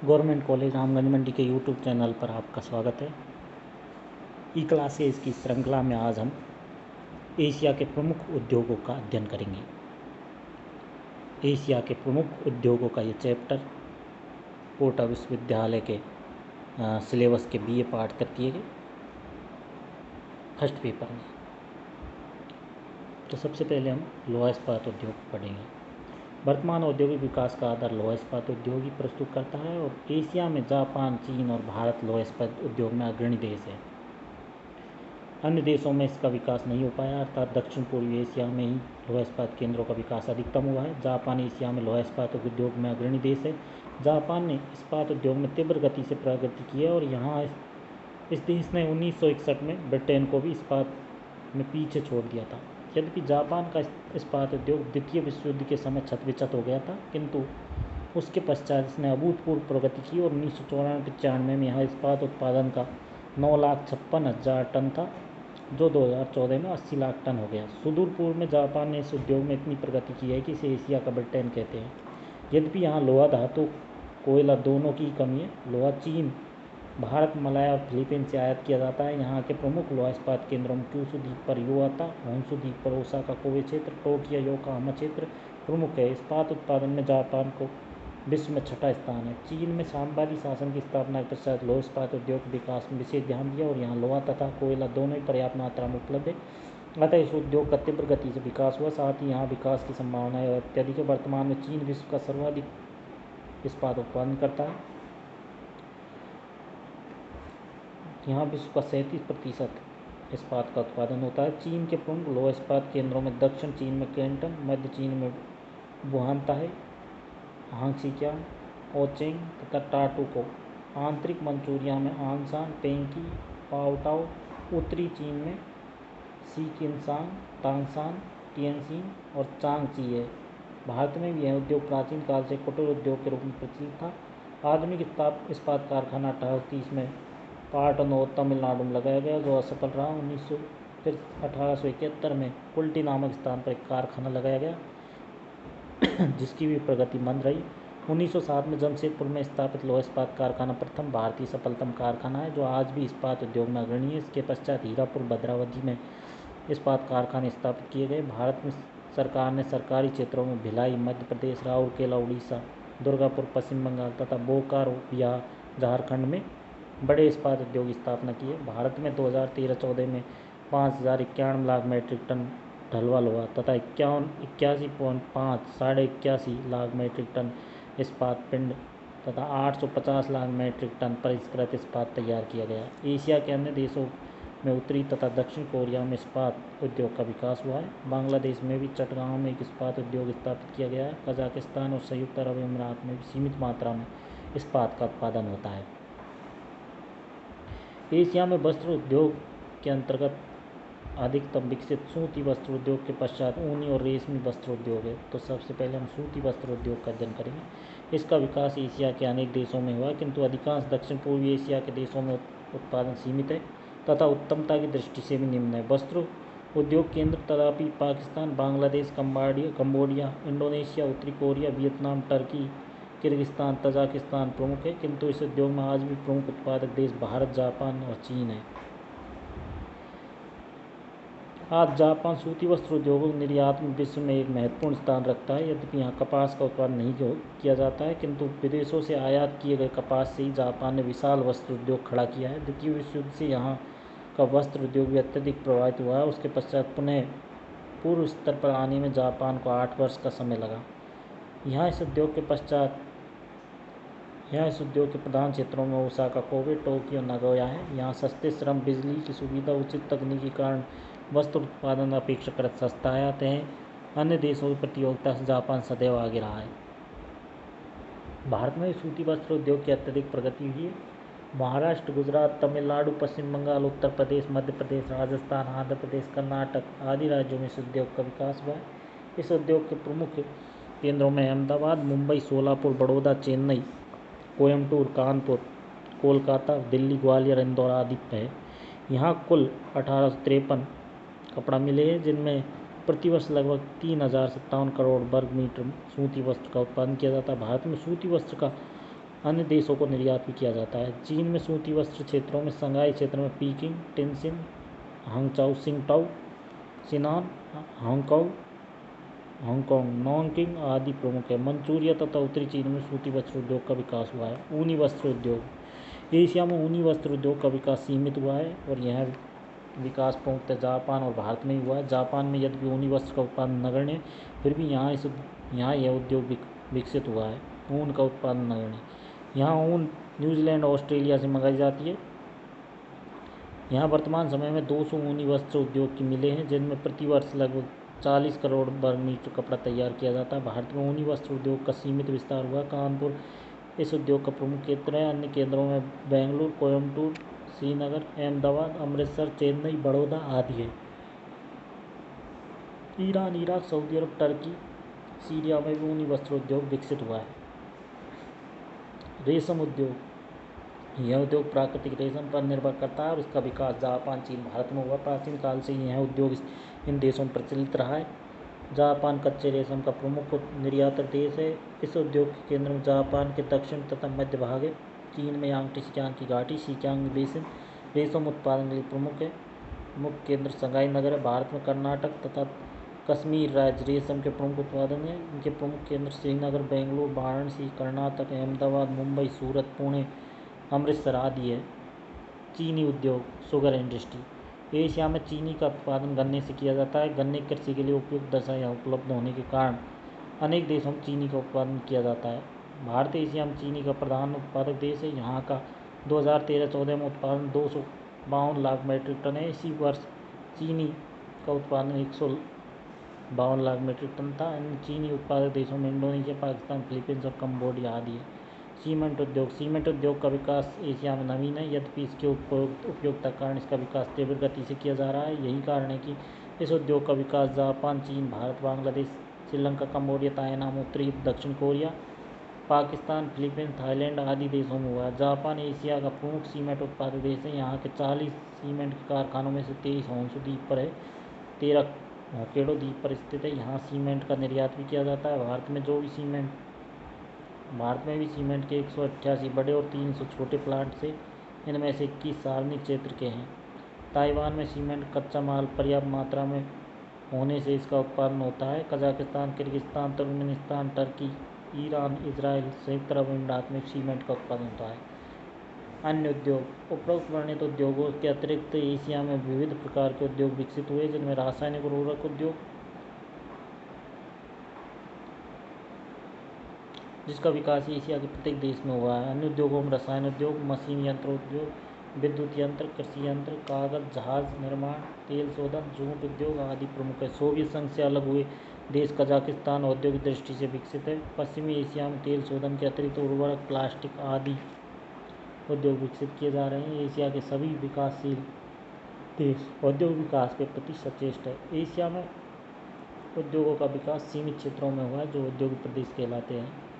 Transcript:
Government college Ramganj मंडी के YouTube channel पर आपका स्वागत है। ई क्लासेज की श्रृंखला में आज हम एशिया के प्रमुख उद्योगों का अध्ययन करेंगे। एशिया के प्रमुख उद्योगों का ये चैप्टर कोटा विश्वविद्यालय के सिलेबस के बीए पाठ करती है फर्स्ट पेपर में। तो सबसे पहले हम लोहा इस्पात उद्योग पढ़ेंगे। वर्तमान औद्योगिक विकास का आधार लोहा इस्पात उद्योग ही प्रस्तुत करता है और एशिया में जापान, चीन और भारत लोहा इस्पात उद्योग में अग्रणी देश है। अन्य देशों में इसका विकास नहीं हो पाया, अर्थात दक्षिण पूर्वी एशिया में ही लोहा इस्पात केंद्रों का विकास अधिकतम हुआ है। जापान एशिया में लोहा इस्पात उद्योग में अग्रणी देश है। जापान ने इस्पात उद्योग में तीव्र गति से प्रगति की है और यहाँ इस देश ने 1961 में ब्रिटेन को भी इस्पात में पीछे छोड़ दिया था। यद्यपि जापान का इस्पात उद्योग द्वितीय विश्व युद्ध के समय क्षत-विक्षत हो गया था, किंतु उसके पश्चात इसने अभूतपूर्व प्रगति की और 1994-95 में यहाँ इस्पात उत्पादन का 9,56,000 टन था, जो 2014 में 80 लाख टन हो गया। सुदूर पूर्व में जापान ने इस उद्योग में इतनी प्रगति की है कि इसे एशिया का ब्रिटेन कहते हैं। यद्यपि यहाँ लोहा, धातु, कोयला दोनों की कमी है। लोहा चीन, भारत, मलाया और फिलीपींस से आयात किया जाता है। यहाँ के प्रमुख लोहा इस्पात केंद्रों में क्यूशू द्वीप पर योता, होन्शु द्वीप पर ओसाका कोबे क्षेत्र, टोक्यो योकोहामा क्षेत्र प्रमुख है। इस्पात उत्पादन में जापान को विश्व में छठा स्थान है। चीन में साम्राज्यवादी शासन की स्थापना के पश्चात लोहा इस्पात उद्योग के विकास में विशेष ध्यान दिया और यहाँ लोहा तथा कोयला दोनों ही पर्याप्त मात्रा में उपलब्ध है, अतः इस उद्योग का तीव्र गति से विकास हुआ। साथ ही यहाँ विकास की संभावनाएं अत्यधिक है। वर्तमान में चीन विश्व का सर्वाधिक इस्पात उत्पादन करता है। यहाँ विश्व का 37% इस्पात का उत्पादन होता है। चीन के प्रमुख लोहा इस्पात केंद्रों में दक्षिण चीन में कैंटन, मध्य चीन में वुहानताई, हांगसिकियान, ओचेंग तथा टाटुको, आंतरिक मंचूरिया में आनसान, पेंकी, पाओटाओ, उत्तरी चीन में सीकिनसांग, तांगसान, टिएनसिन और चांगची है। भारत में भी यह उद्योग प्राचीन काल से कुटीर उद्योग के रूप में प्रचलित था। आधुनिक इस्पात कारखाना 1830 में पाटन और तमिलनाडु में लगाया गया, जो असफल रहा। 1871 में कुल्टी नामक स्थान पर एक कारखाना लगाया गया, जिसकी भी प्रगति मंद रही। 1907 में जमशेदपुर में स्थापित लोहा इस्पात कारखाना प्रथम भारतीय सफलतम कारखाना है, जो आज भी इस्पात उद्योग में अग्रणी है। इसके पश्चात हीरापुर, भद्रावती में इस्पात कारखाने स्थापित किए गए। भारत में सरकार ने सरकारी क्षेत्रों में भिलाई मध्य प्रदेश, राउरकेला उड़ीसा, दुर्गापुर पश्चिम बंगाल तथा बोकारो बिहार झारखंड में बड़े इस्पात उद्योग की स्थापना की है। भारत में 2013-14 में 5,091 लाख मैट्रिक टन ढलवा लोहा तथा 81.5 लाख मैट्रिक टन इस्पात पिंड तथा 850 लाख मैट्रिक टन परिष्कृत इस्पात तैयार किया गया। एशिया के अन्य देशों में उत्तरी तथा दक्षिण कोरिया में इस्पात उद्योग का विकास हुआ है। बांग्लादेश में भी चटगांव में एक इस्पात उद्योग स्थापित किया गया है। कजाकिस्तान और संयुक्त अरब अमीरात में भी सीमित मात्रा में इस्पात का उत्पादन होता है। एशिया में वस्त्र उद्योग के अंतर्गत अधिकतम विकसित सूती वस्त्र उद्योग के पश्चात ऊनी और रेशमी वस्त्र उद्योग है। तो सबसे पहले हम सूती वस्त्र उद्योग का अध्ययन करेंगे। इसका विकास एशिया के अनेक देशों में हुआ, किंतु अधिकांश दक्षिण पूर्वी एशिया के देशों में उत्पादन सीमित है तथा उत्तमता की दृष्टि से भी निम्न है। वस्त्र उद्योग केंद्र तथापि पाकिस्तान, बांग्लादेश, कंबोडिया, इंडोनेशिया, उत्तरी Korea, Vietnam, Turkey, Kyrgyzstan, Tajikistan प्रमुख है, किंतु इस उद्योग में आज भी प्रमुख उत्पादक देश भारत, जापान और चीन है। आज जापान सूती वस्त्र उद्योगों के निर्यात में विश्व में एक महत्वपूर्ण स्थान रखता है। यद्यपि यहाँ कपास का उत्पादन नहीं किया जाता है, किंतु विदेशों से आयात किए गए कपास से ही जापान ने विशाल वस्त्र उद्योग खड़ा किया है। द्वितीय विश्व युद्ध से यहाँ का वस्त्र उद्योग भी अत्यधिक प्रभावित हुआ है। उसके पश्चात पुनः पूर्व स्तर पर आने में जापान को 8 वर्ष का समय लगा। यहाँ इस उद्योग के प्रधान क्षेत्रों में ओसाका, कोबे, टोक्यो, नागोया है। यहाँ सस्ते श्रम, बिजली की सुविधा, उचित तकनीक के कारण वस्त्र उत्पादन अपेक्षाकृत सस्ता आते हैं। अन्य देशों की प्रतियोगिता से जापान सदैव आगे रहा है। भारत में सूती वस्त्र उद्योग की अत्यधिक प्रगति हुई है। महाराष्ट्र, गुजरात, तमिलनाडु, पश्चिम बंगाल, उत्तर प्रदेश, मध्य प्रदेश, राजस्थान, आंध्र प्रदेश, कर्नाटक आदि राज्यों में इस उद्योग का विकास हुआ है। इस उद्योग के प्रमुख केंद्रों में अहमदाबाद, मुंबई, सोलापुर, बड़ौदा, चेन्नई, कोयम्बटूर, कानपुर, कोलकाता, दिल्ली, ग्वालियर, इंदौर आदि है। यहाँ कुल 1853 कपड़ा मिले हैं, जिनमें प्रतिवर्ष लगभग 3,057 करोड़ वर्ग मीटर सूती वस्त्र का उत्पादन किया जाता है। भारत में सूती वस्त्र का अन्य देशों को निर्यात भी किया जाता है। चीन में सूती वस्त्र क्षेत्रों में शंघाई क्षेत्र में पीकिंग, टिनसिन, हांगचाओ, सिंगटाओ, सिनान, हांगकांग, नॉनकिंग आदि प्रमुख है। मंचूरिया तथा उत्तरी चीन में सूती वस्त्र उद्योग का विकास हुआ है। ऊनी वस्त्र उद्योग। एशिया में ऊनी वस्त्र उद्योग का विकास सीमित हुआ है और यह विकास प्रमुखतः जापान और भारत में ही हुआ है। जापान में यद्यपि ऊनी वस्त्र का उत्पादन नगण्य है, फिर भी यहाँ यह उद्योग विकसित हुआ है। ऊन का उत्पादन नगण्य। यहाँ ऊन न्यूजीलैंड, ऑस्ट्रेलिया से मंगाई जाती है। यहाँ वर्तमान समय में 200 ऊनी वस्त्र उद्योग की मिलें हैं, जिनमें प्रति वर्ष लगभग 40 करोड़ वर्ग मीटर कपड़ा तैयार किया जाता है। भारत में ऊनी वस्त्र उद्योग का सीमित विस्तार हुआ। कानपुर इस उद्योग का प्रमुख केंद्र है। अन्य केंद्रों में बेंगलुरु, कोयम्बटूर, श्रीनगर, अहमदाबाद, अमृतसर, चेन्नई, बड़ौदा आदि है। ईरान, इराक, सऊदी अरब, टर्की, सीरिया में भी ऊनी वस्त्र उद्योग विकसित हुआ है। रेशम उद्योग। यह उद्योग प्राकृतिक रेशम पर निर्भर करता है और इसका विकास जापान, चीन, भारत में हुआ। प्राचीन काल से ही यह उद्योग इन देशों में प्रचलित रहा है। जापान कच्चे रेशम का प्रमुख निर्यातक देश है। इस उद्योग के केंद्र में जापान के दक्षिण तथा मध्य भाग है। चीन में यांगटी सिकियांग की घाटी, सिकियांग बेसिन रेशम उत्पादन के लिए प्रमुख है। मुख्य केंद्र शंघाई नगर है। भारत में कर्नाटक तथा कश्मीर राज्य रेशम के प्रमुख उत्पादन हैं। इनके प्रमुख केंद्र श्रीनगर, बेंगलुरु, वाराणसी, कर्नाटक, अहमदाबाद, मुंबई, सूरत, पुणे, अमृतसर आदि है। चीनी उद्योग। Sugar industry. एशिया में चीनी का उत्पादन गन्ने से किया जाता है। गन्ने की कृषि के लिए उपयुक्त दशा यहाँ उपलब्ध होने के कारण अनेक देशों में चीनी का उत्पादन किया जाता है। भारत एशिया में चीनी का प्रधान उत्पादक देश है। यहाँ का 2013-14 में उत्पादन 252 लाख मीट्रिक टन है। इसी वर्ष चीनी का उत्पादन 152 लाख मीट्रिक टन था। इन चीनी उत्पादक देशों में इंडोनेशिया, पाकिस्तान, फिलीपींस और कम्बोडिया आदि है। सीमेंट उद्योग। सीमेंट उद्योग का विकास एशिया में नवीन है, यद्यपि इसके उपयोगिता के कारण इसका विकास तीव्र गति से किया जा रहा है। यही कारण है कि इस उद्योग का विकास जापान, चीन, भारत, बांग्लादेश, श्रीलंका, कम्बोडिया, ताइवान, उत्तरी दक्षिण कोरिया, पाकिस्तान, फिलीपींस, थाईलैंड आदि देशों में हुआ है। जापान एशिया का प्रमुख सीमेंट उत्पादक देश है। यहाँ के 40 सीमेंट के कारखानों में से 23 होन्शु द्वीप पर है, 13 होक्काइडो द्वीप पर स्थित है। यहाँ सीमेंट का निर्यात भी किया जाता है। भारत में भी सीमेंट के 188 बड़े और 300 छोटे प्लांट से, इनमें से 21 सार्वजनिक क्षेत्र के हैं। ताइवान में सीमेंट कच्चा माल पर्याप्त मात्रा में होने से इसका उत्पादन होता है। Kazakhstan, Kyrgyzstan, Turkmenistan, Turkey, Iran, Israel, संयुक्त अरब अमीरात में सीमेंट का उत्पादन होता है। अन्य उद्योग। उपरोक्त वर्णित उद्योगों के अतिरिक्त एशिया में विविध प्रकार के उद्योग विकसित हुए, जिनमें रासायनिक उर्वरक उद्योग, जिसका विकास एशिया के प्रत्येक देश में हुआ है। अन्य उद्योगों में रसायन उद्योग, मशीन यंत्र उद्योग, विद्युत यंत्र, कृषि यंत्र, कागज, जहाज निर्माण, तेल शोधन, जूट उद्योग आदि प्रमुख है। सोवियत संघ से अलग हुए देश कजाकिस्तान औद्योगिक दृष्टि से विकसित है। पश्चिमी एशिया में तेल शोधन के अतिरिक्त उर्वरक, प्लास्टिक आदि उद्योग विकसित किए जा रहे हैं। एशिया के सभी विकासशील देश औद्योगिक विकास के प्रति सचेत है। एशिया में उद्योगों का विकास सीमित क्षेत्रों में हुआ है, जो औद्योगिक प्रदेश कहलाते हैं।